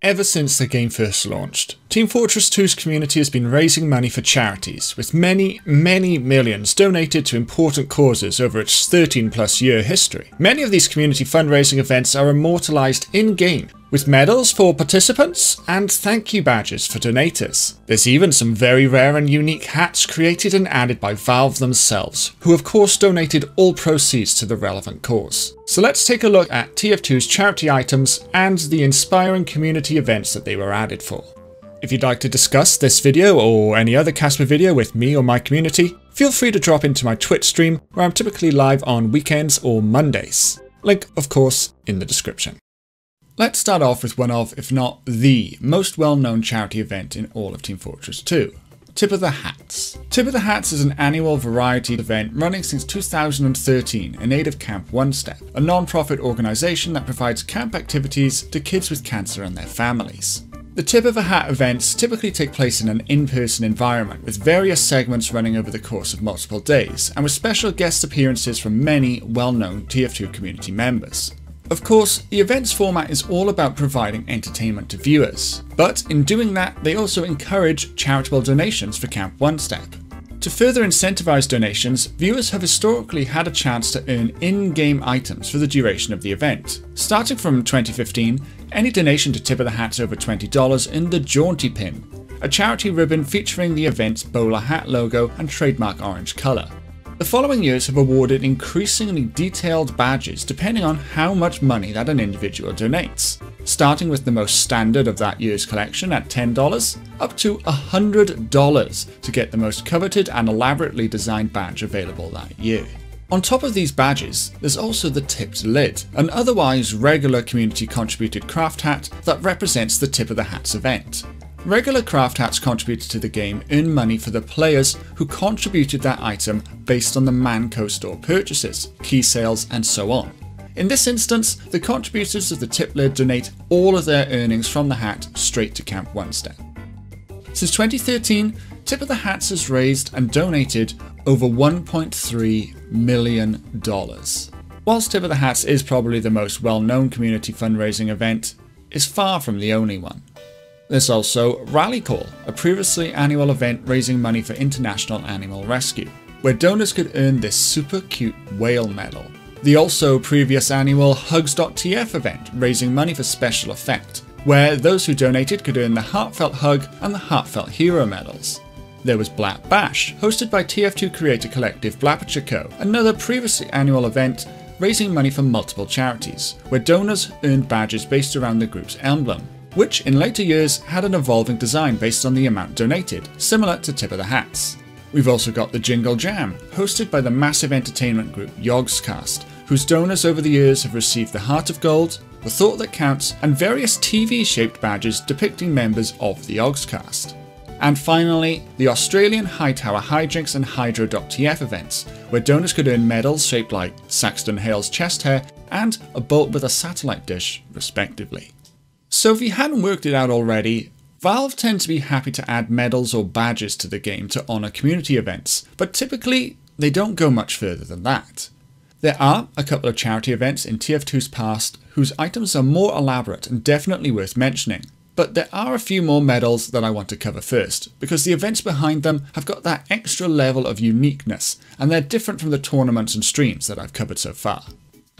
Ever since the game first launched, Team Fortress 2's community has been raising money for charities, with many millions donated to important causes over its 13+ year history. Many of these community fundraising events are immortalised in-game, with medals for participants and thank you badges for donators. There's even some very rare and unique hats created and added by Valve themselves, who of course donated all proceeds to the relevant cause. So let's take a look at TF2's charity items and the inspiring community events that they were added for. If you'd like to discuss this video or any other Casper video with me or my community, feel free to drop into my Twitch stream where I'm typically live on weekends or Mondays. Link, of course, in the description. Let's start off with one of, if not the most well-known charity event in all of Team Fortress 2. Tip of the Hats. Tip of the Hats is an annual variety event running since 2013 in aid of Camp One Step, a non-profit organisation that provides camp activities to kids with cancer and their families. The Tip of a Hat events typically take place in an in-person environment, with various segments running over the course of multiple days, and with special guest appearances from many well-known TF2 community members. Of course, the event's format is all about providing entertainment to viewers, but in doing that, they also encourage charitable donations for Camp One Step. To further incentivize donations, viewers have historically had a chance to earn in-game items for the duration of the event. Starting from 2015, any donation to Tip of the Hats over $20 earned the Jaunty Pin, a charity ribbon featuring the event's bowler hat logo and trademark orange colour. The following years have awarded increasingly detailed badges depending on how much money that an individual donates, starting with the most standard of that year's collection at $10, up to $100 to get the most coveted and elaborately designed badge available that year. On top of these badges, there's also the Tipped Lid, an otherwise regular community contributed craft hat that represents the Tip of the Hats event. Regular craft hats contributed to the game earn money for the players who contributed that item based on the Manco store purchases, key sales, and so on. In this instance, the contributors of the Tip Lid donate all of their earnings from the hat straight to Camp One Step. Since 2013, Tip of the Hats has raised and donated over $1.3 million. Whilst Tip of the Hats is probably the most well-known community fundraising event, it's far from the only one. There's also Rally Call, a previously annual event raising money for international animal rescue, where donors could earn this super cute whale medal. The also previous annual Hugs.tf event raising money for special effect, where those who donated could earn the Heartfelt Hug and the Heartfelt Hero medals. There was Blap Bash, hosted by TF2 creator collective Blapature Co., another previously annual event raising money for multiple charities, where donors earned badges based around the group's emblem, which in later years had an evolving design based on the amount donated, similar to Tip of the Hats. We've also got the Jingle Jam, hosted by the massive entertainment group Yogscast, whose donors over the years have received the Heart of Gold, the Thought That Counts, and various TV-shaped badges depicting members of the Yogscast. And finally, the Australian Hightower Hijinks and Hydro.tf events, where donors could earn medals shaped like Saxton Hale's chest hair and a bolt with a satellite dish, respectively. So if you hadn't worked it out already, Valve tend to be happy to add medals or badges to the game to honour community events, but typically they don't go much further than that. There are a couple of charity events in TF2's past whose items are more elaborate and definitely worth mentioning, but there are a few more medals that I want to cover first, because the events behind them have got that extra level of uniqueness, and they're different from the tournaments and streams that I've covered so far.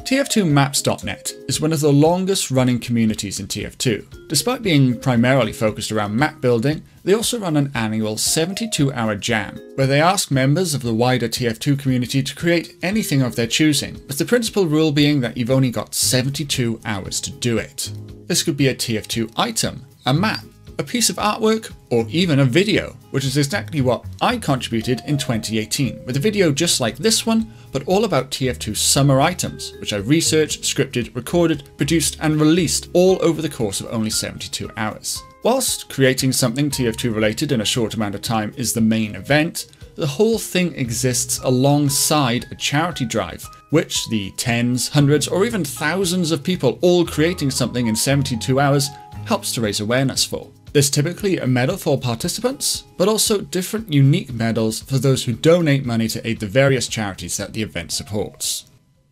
TF2Maps.net is one of the longest running communities in TF2. Despite being primarily focused around map building, they also run an annual 72-hour jam, where they ask members of the wider TF2 community to create anything of their choosing, with the principal rule being that you've only got 72 hours to do it. This could be a TF2 item, a map, a piece of artwork, or even a video, which is exactly what I contributed in 2018, with a video just like this one, but all about TF2 summer items, which I researched, scripted, recorded, produced, and released all over the course of only 72 hours. Whilst creating something TF2 related in a short amount of time is the main event, the whole thing exists alongside a charity drive, which the tens, hundreds, or even thousands of people all creating something in 72 hours helps to raise awareness for. There's typically a medal for participants, but also different unique medals for those who donate money to aid the various charities that the event supports.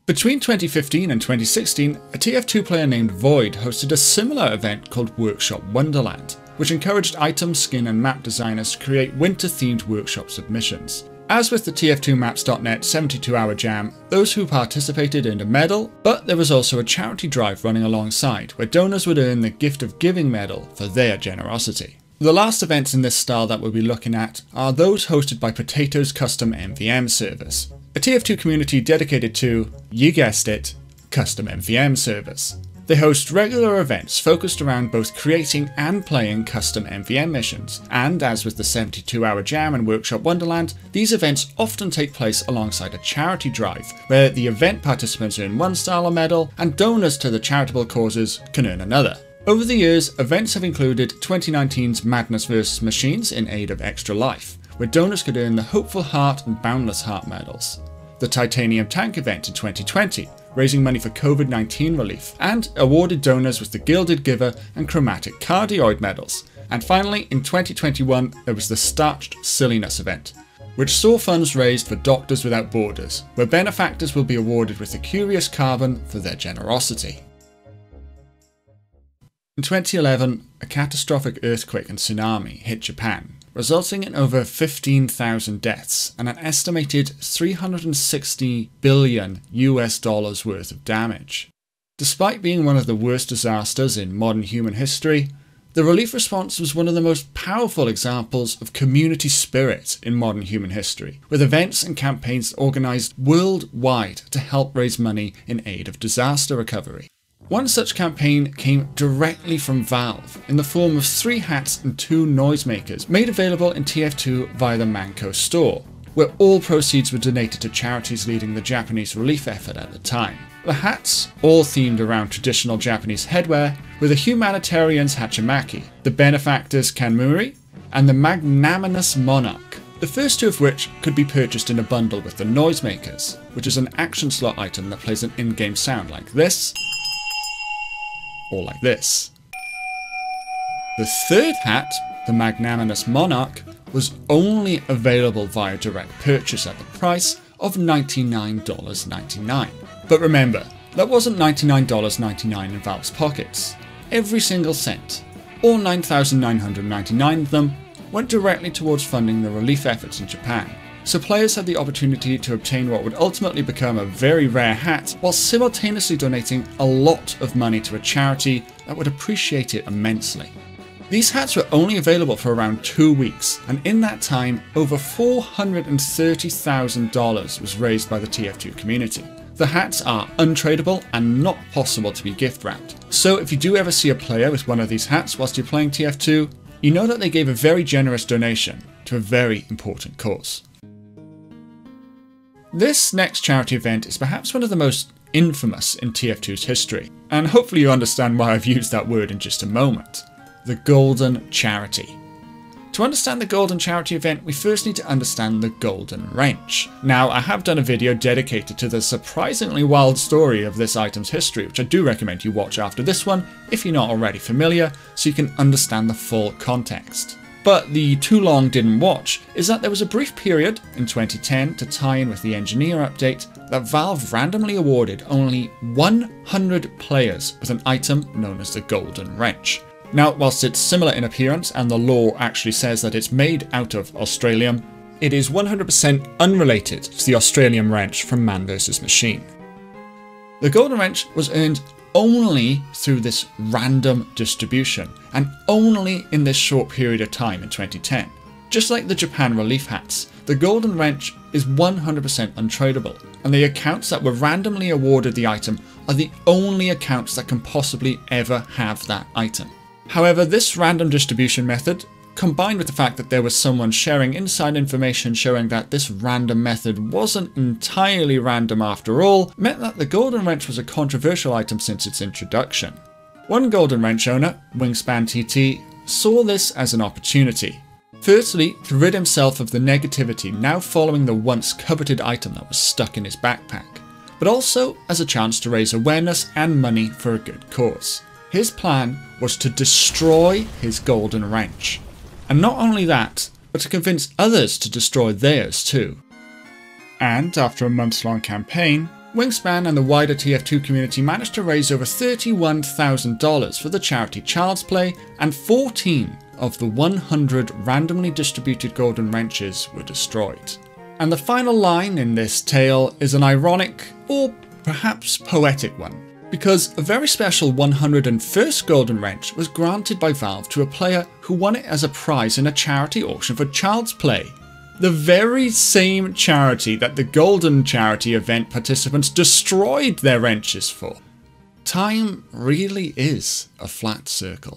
Between 2015 and 2016, a TF2 player named Void hosted a similar event called Workshop Wonderland, which encouraged item, skin and map designers to create winter-themed workshop submissions. As with the TF2Maps.net 72-hour jam, those who participated earned a medal, but there was also a charity drive running alongside, where donors would earn the Gift of Giving medal for their generosity. The last events in this style that we'll be looking at are those hosted by Potatoes custom MVM servers, a TF2 community dedicated to, you guessed it, custom MVM servers. They host regular events focused around both creating and playing custom MVM missions, and as with the 72-hour jam and Workshop Wonderland, these events often take place alongside a charity drive, where the event participants earn one style of medal and donors to the charitable causes can earn another. Over the years, events have included 2019's Madness vs Machines in aid of Extra Life, where donors could earn the Hopeful Heart and Boundless Heart medals, the Titanium Tank event in 2020, raising money for COVID-19 relief, and awarded donors with the Gilded Giver and Chromatic Cardioid medals. And finally, in 2021, there was the Starched Silliness event, which saw funds raised for Doctors Without Borders, where benefactors will be awarded with a Curious Carbon for their generosity. In 2011, a catastrophic earthquake and tsunami hit Japan, resulting in over 15,000 deaths and an estimated $360 billion worth of damage. Despite being one of the worst disasters in modern human history, the relief response was one of the most powerful examples of community spirit in modern human history, with events and campaigns organised worldwide to help raise money in aid of disaster recovery. One such campaign came directly from Valve in the form of 3 hats and 2 noisemakers made available in TF2 via the Manco store, where all proceeds were donated to charities leading the Japanese relief effort at the time. The hats, all themed around traditional Japanese headwear, were the Humanitarians Hachimaki, the Benefactors Kanmuri, and the Magnanimous Monarch, the first 2 of which could be purchased in a bundle with the noisemakers, which is an action slot item that plays an in-game sound like this, or like this. The 3rd hat, the Magnanimous Monarch, was only available via direct purchase at the price of $99.99. But remember, that wasn't $99.99 in Valve's pockets. Every single cent, all 9,999 of them, went directly towards funding the relief efforts in Japan. So players had the opportunity to obtain what would ultimately become a very rare hat, while simultaneously donating a lot of money to a charity that would appreciate it immensely. These hats were only available for around 2 weeks, and in that time, over $430,000 was raised by the TF2 community. The hats are untradeable and not possible to be gift wrapped. So if you do ever see a player with one of these hats whilst you're playing TF2, you know that they gave a very generous donation to a very important cause. This next charity event is perhaps one of the most infamous in TF2's history, and hopefully you understand why I've used that word in just a moment. The Golden Charity. To understand the Golden Charity event, we first need to understand the Golden Wrench. Now, I have done a video dedicated to the surprisingly wild story of this item's history, which I do recommend you watch after this one, if you're not already familiar, so you can understand the full context. But the too long didn't watch is that there was a brief period in 2010 to tie in with the Engineer update that Valve randomly awarded only 100 players with an item known as the Golden Wrench. Now, whilst it's similar in appearance and the lore actually says that it's made out of Australium, it is 100% unrelated to the Australium wrench from Man vs Machine. The Golden Wrench was earned only through this random distribution, and only in this short period of time in 2010. Just like the Japan relief hats, the Golden Wrench is 100% untradeable, and the accounts that were randomly awarded the item are the only accounts that can possibly ever have that item. However, this random distribution method, combined with the fact that there was someone sharing inside information showing that this random method wasn't entirely random after all, meant that the Golden Wrench was a controversial item since its introduction. One Golden Wrench owner, Wingspan TT, saw this as an opportunity. Firstly, to rid himself of the negativity now following the once coveted item that was stuck in his backpack, but also as a chance to raise awareness and money for a good cause. His plan was to destroy his Golden Wrench. And not only that, but to convince others to destroy theirs too. And after a months-long campaign, Wingspan and the wider TF2 community managed to raise over $31,000 for the charity Child's Play, and 14 of the 100 randomly distributed golden wrenches were destroyed. And the final line in this tale is an ironic, or perhaps poetic one, because a very special 101st golden wrench was granted by Valve to a player who won it as a prize in a charity auction for Child's Play. The very same charity that the Golden Charity event participants destroyed their wrenches for. Time really is a flat circle.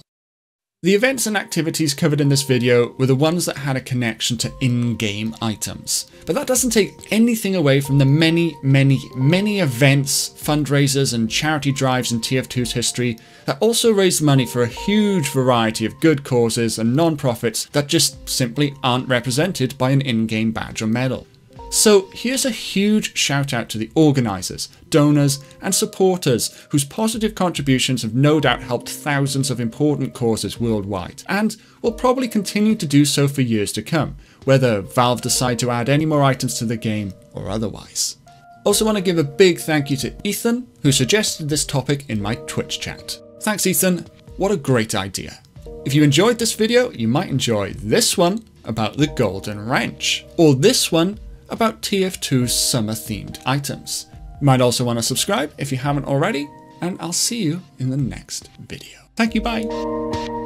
The events and activities covered in this video were the ones that had a connection to in-game items, but that doesn't take anything away from the many events, fundraisers and charity drives in TF2's history that also raised money for a huge variety of good causes and non-profits that just simply aren't represented by an in-game badge or medal. So here's a huge shout out to the organisers, donors and supporters whose positive contributions have no doubt helped thousands of important causes worldwide, and will probably continue to do so for years to come, whether Valve decide to add any more items to the game or otherwise. Also want to give a big thank you to Ethan, who suggested this topic in my Twitch chat. Thanks Ethan, what a great idea. If you enjoyed this video, you might enjoy this one about the Golden Wrench, or this one about TF2's summer themed items. You might also want to subscribe if you haven't already, and I'll see you in the next video. Thank you, bye!